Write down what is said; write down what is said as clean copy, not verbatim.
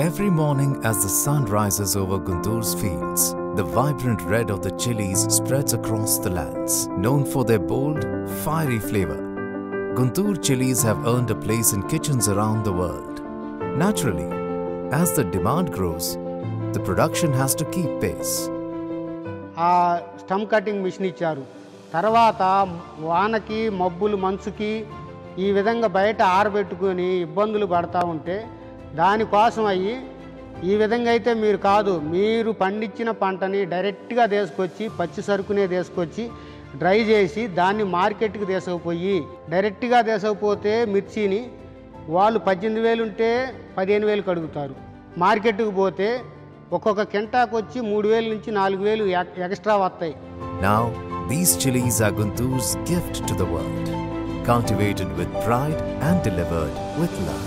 Every morning as the sun rises over Guntur's fields, the vibrant red of the chilies spreads across the lands. Known for their bold, fiery flavor, Guntur chilies have earned a place in kitchens around the world. Naturally, as the demand grows, the production has to keep pace. Stump cutting machine ఇచ్చారు. తర్వాత వానకి మబ్బులు మంచుకి ఈ విధంగా బయట ఆరబెట్టుకొని ఇబ్బందులు పడతా ఉంటే దానికోసం అయ్యి ఈ విధంగా అయితే మీరు కాదు, మీరు పండించిన పంటని డైరెక్ట్గా తీసుకొచ్చి పచ్చి సరుకునే తీసుకొచ్చి డ్రై చేసి దాన్ని మార్కెట్కి తీసుకుపోయి డైరెక్ట్గా తీసుకుపోతే మిర్చిని వాళ్ళు 18,000 ఉంటే 15,000 అడుగుతారు. మార్కెట్కి పోతే ఒక్కొక్క కింటాకు వచ్చి 3,000 నుంచి 4,000 ఎక్స్ట్రా వస్తాయి. Now, these chilies are Guntur's gift to the world, cultivated with pride and delivered with love.